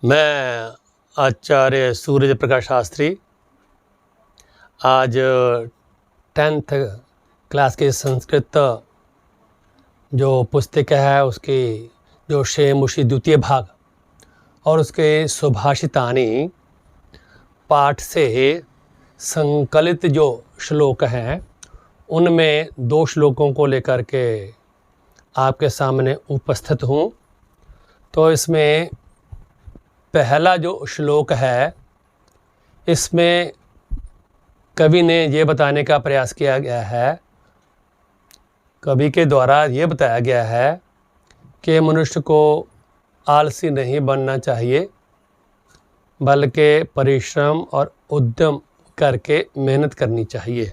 मैं आचार्य सूर्य प्रकाश शास्त्री आज 10th class के संस्कृत जो पुस्तिका है उसकी जो शेमुषी द्वितीय भाग और उसके सुभाषितानि पाठ से संकलित जो श्लोक हैं उनमें 2 श्लोकों को लेकर के आपके सामने उपस्थित हूँ। तो इसमें पहला जो श्लोक है इसमें कवि ने ये बताने का प्रयास किया गया है, कवि के द्वारा ये बताया गया है कि मनुष्य को आलसी नहीं बनना चाहिए बल्कि परिश्रम और उद्यम करके मेहनत करनी चाहिए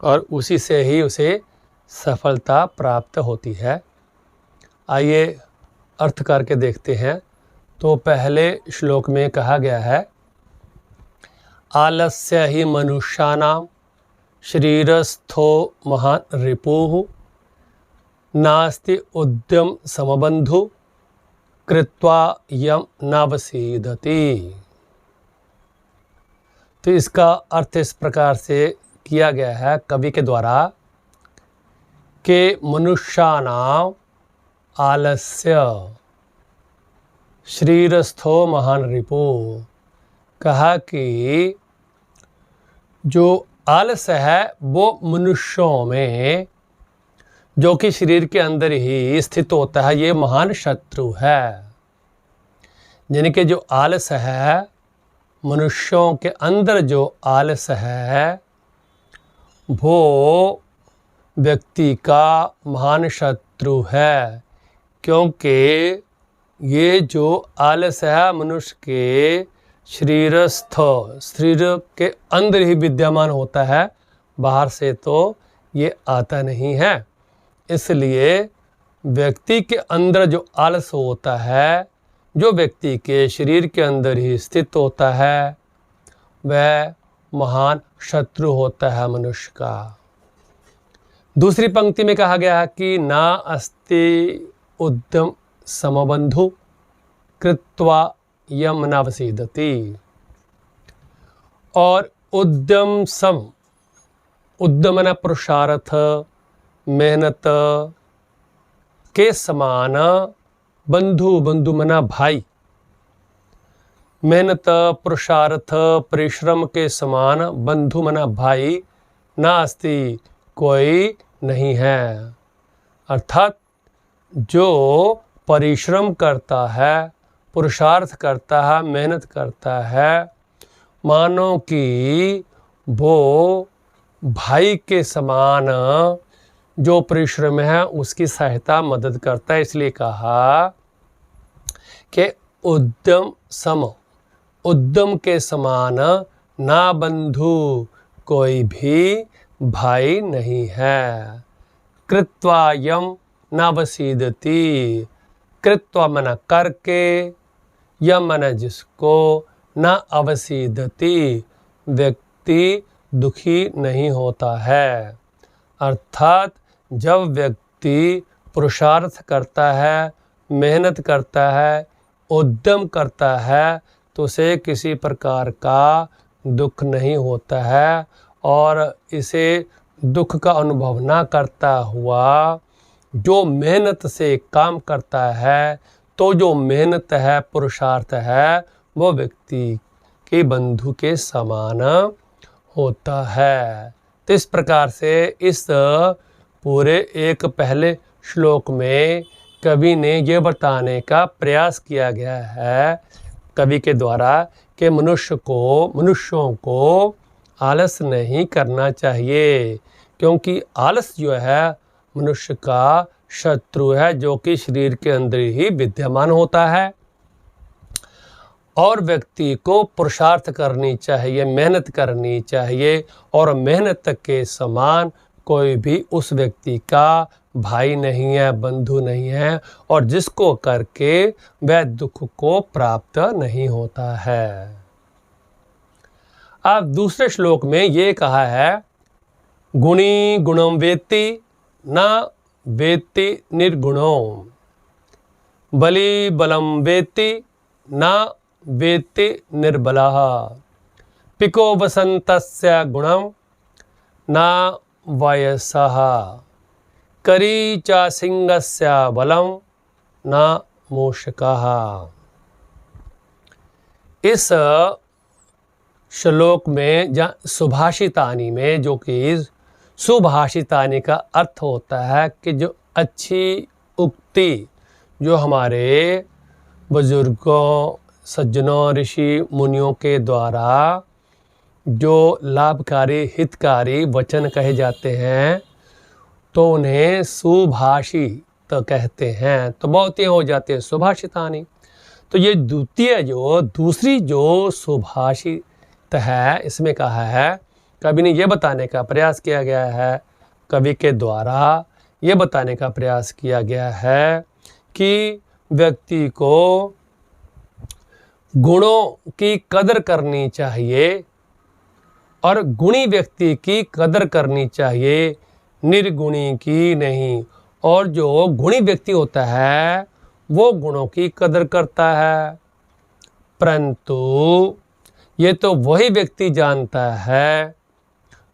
और उसी से ही उसे सफलता प्राप्त होती है। आइए अर्थ करके देखते हैं। तो पहले श्लोक में कहा गया है, आलस्य ही मनुष्याणां शरीरस्थो महान् रिपुः नास्ति उद्यम समबन्धु कृत्वा यम नावसीदति। तो इसका अर्थ इस प्रकार से किया गया है कवि के द्वारा कि मनुष्याणां आलस्य शरीरस्थो महान् रिपु, कहा कि जो आलस है वो मनुष्यों में जो कि शरीर के अंदर ही स्थित होता है, ये महान शत्रु है। यानी कि जो आलस है मनुष्यों के अंदर जो आलस है वो व्यक्ति का महान शत्रु है, क्योंकि ये जो आलस है मनुष्य के शरीरस्थ शरीर के अंदर ही विद्यमान होता है, बाहर से तो ये आता नहीं है। इसलिए व्यक्ति के अंदर जो आलस होता है, जो व्यक्ति के शरीर के अंदर ही स्थित होता है, वह महान शत्रु होता है मनुष्य का। दूसरी पंक्ति में कहा गया है कि ना अस्ति उद्यम समबन्धु कृत्वा यम नावसीदति। और उद्यम सम, उद्यम न पुरुषार्थ मेहनत के समान, बंधु बंधु मना भाई, मेहनत पुरुषार्थ परिश्रम के समान बंधु मना भाई नास्ति, कोई नहीं है। अर्थात जो परिश्रम करता है, पुरुषार्थ करता है, मेहनत करता है, मानो कि वो भाई के समान जो परिश्रम है उसकी सहायता मदद करता है। इसलिए कहा कि उद्यम सम, उद्यम के समान ना बंधु कोई भी भाई नहीं है। कृत्वा यम नावसीदति, कृत्वा मना करके, यम मना जिसको, न अवसीदति व्यक्ति दुखी नहीं होता है। अर्थात जब व्यक्ति पुरुषार्थ करता है, मेहनत करता है, उद्यम करता है तो उसे किसी प्रकार का दुख नहीं होता है और इसे दुख का अनुभव ना करता हुआ जो मेहनत से काम करता है, तो जो मेहनत है, पुरुषार्थ है, वो व्यक्ति के बंधु के समान होता है। तो इस प्रकार से इस पूरे एक पहले श्लोक में कवि ने ये बताने का प्रयास किया गया है कवि के द्वारा कि मनुष्यों को आलस नहीं करना चाहिए, क्योंकि आलस जो है मनुष्य का शत्रु है जो कि शरीर के अंदर ही विद्यमान होता है। और व्यक्ति को पुरुषार्थ करनी चाहिए, मेहनत करनी चाहिए और मेहनत के समान कोई भी उस व्यक्ति का भाई नहीं है, बंधु नहीं है और जिसको करके वह दुख को प्राप्त नहीं होता है। अब दूसरे श्लोक में ये कहा है, गुणी गुणम वेत्ति न वेत्ति निर्गुणो, बली बलम वेत्ति न वेत्ति निर्बलः। पिको वसन्तस्य गुणं न वयसः। करी च सिंहस्य बलं न मूषकः। इस श्लोक में या सुभाषितानी में, जो कि सुभाषितानी का अर्थ होता है कि जो अच्छी उक्ति जो हमारे बुजुर्गों, सज्जनों, ऋषि मुनियों के द्वारा जो लाभकारी, हितकारी वचन कहे जाते हैं तो उन्हें सुभाषित कहते हैं। तो बहुत ही हो जाते हैं सुभाषितानी। तो ये दूसरी जो सुभाषित है, इसमें कहा है, कवि ने ये बताने का प्रयास किया गया है, कवि के द्वारा ये बताने का प्रयास किया गया है कि व्यक्ति को गुणों की कदर करनी चाहिए और गुणी व्यक्ति की कदर करनी चाहिए, निर्गुणी की नहीं। और जो गुणी व्यक्ति होता है वो गुणों की कदर करता है, परंतु ये तो वही व्यक्ति जानता है,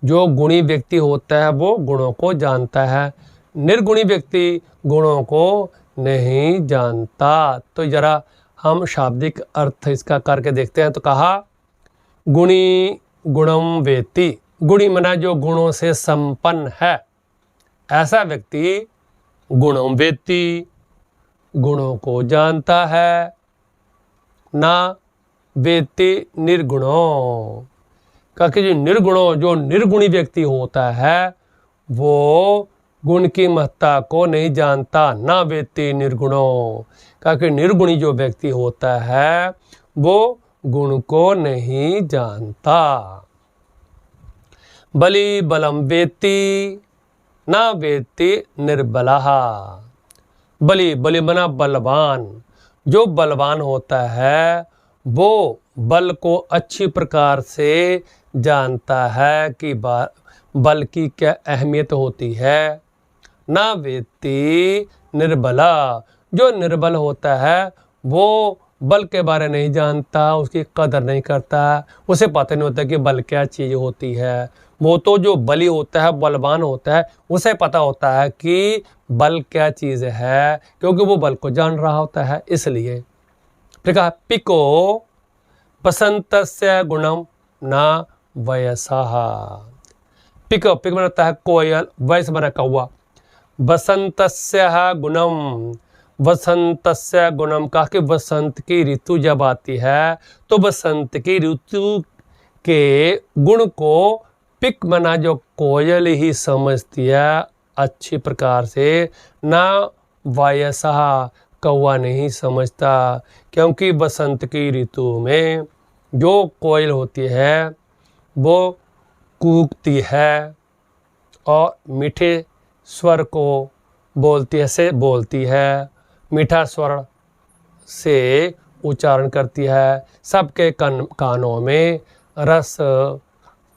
जो गुणी व्यक्ति होता है वो गुणों को जानता है, निर्गुणी व्यक्ति गुणों को नहीं जानता। तो जरा हम शाब्दिक अर्थ इसका करके देखते हैं। तो कहा गुणी गुणम वेत्ति। गुणी मना जो गुणों से संपन्न है, ऐसा व्यक्ति गुणम वेत्ति, गुणों को जानता है, ना वेत्ति निर्गुणों। क्योंकि जो निर्गुणों, जो निर्गुणी व्यक्ति होता है वो गुण की महत्ता को नहीं जानता, ना वेत्ति निर्गुणों। क्योंकि निर्गुणी जो व्यक्ति होता है वो गुण को नहीं जानता। बलि बलम वेत्ति ना वेत्ति निर्बलः। बलि, बलि बना बलवान। जो बलवान होता है वो बल को अच्छी प्रकार से जानता है कि बल की क्या अहमियत होती है। ना वेत्ति निर्बला। जो निर्बल होता है वो बल के बारे नहीं जानता, उसकी कदर नहीं करता, उसे पता नहीं होता कि बल क्या चीज़ होती है। वो तो जो बली होता है, बलवान होता है, उसे पता होता है कि बल क्या चीज़ है, क्योंकि वो बल को जान रहा होता है। इसलिए फिर कहा पिको बसंतस्य गुणम न वयसः। पिक बनाता है कोयल, वयस बना कौवा। बसंतस्य गुणम, वसंतस्य गुणम कहा कि वसंत की ऋतु जब आती है तो वसंत की ऋतु के गुण को पिक मना जो कोयल ही समझती है अच्छी प्रकार से, ना वयसः कौवा नहीं समझता। क्योंकि बसंत की ऋतु में जो कोयल होती है वो कूकती है और मीठे स्वर को बोलती है, मीठा स्वर से उच्चारण करती है, सबके कानों में रस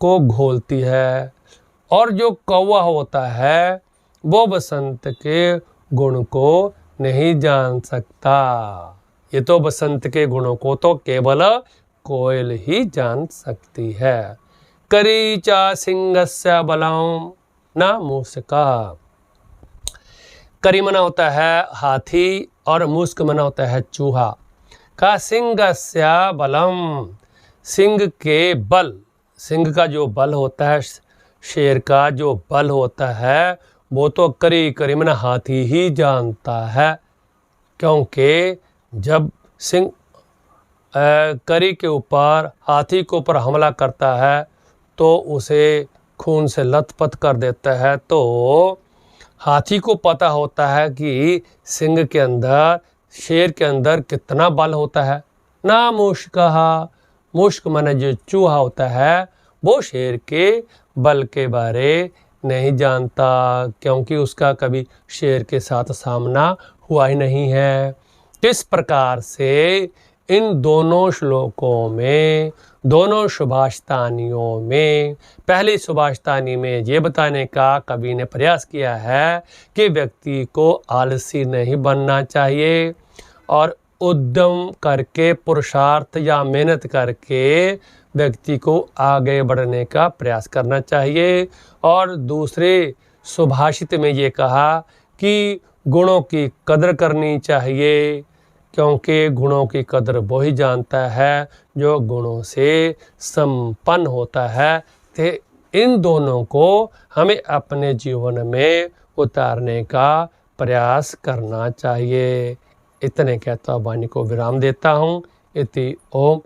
को घोलती है। और जो कौवा होता है वो बसंत के गुण को नहीं जान सकता। ये तो बसंत के गुणों को तो केवल कोयल ही जान सकती है। करी चा सिंहस्य बलम न मूषकः। करी मना होता है हाथी और मूषक मना होता है चूहा। का सिंहस्य बलम, सिंह के बल, सिंह का जो बल होता है, शेर का जो बल होता है वो तो करी मना हाथी ही जानता है। क्योंकि जब सिंह करी के ऊपर, हाथी के ऊपर हमला करता है तो उसे खून से लथपथ कर देता है। तो हाथी को पता होता है कि सिंह के अंदर, शेर के अंदर कितना बल होता है। ना मूषकः, मूषक माने जो चूहा होता है वो शेर के बल के बारे नहीं जानता, क्योंकि उसका कभी शेर के साथ सामना हुआ ही नहीं है। इस प्रकार से इन दोनों श्लोकों में, दोनों सुभाषितानियों में, पहली सुभाषितानी में ये बताने का कवि ने प्रयास किया है कि व्यक्ति को आलसी नहीं बनना चाहिए और उद्यम करके, पुरुषार्थ या मेहनत करके व्यक्ति को आगे बढ़ने का प्रयास करना चाहिए। और दूसरे सुभाषित में ये कहा कि गुणों की कदर करनी चाहिए, क्योंकि गुणों की कदर वही जानता है जो गुणों से संपन्न होता है। तो इन दोनों को हमें अपने जीवन में उतारने का प्रयास करना चाहिए। इतने कहता वाणी को विराम देता हूँ। इति ओम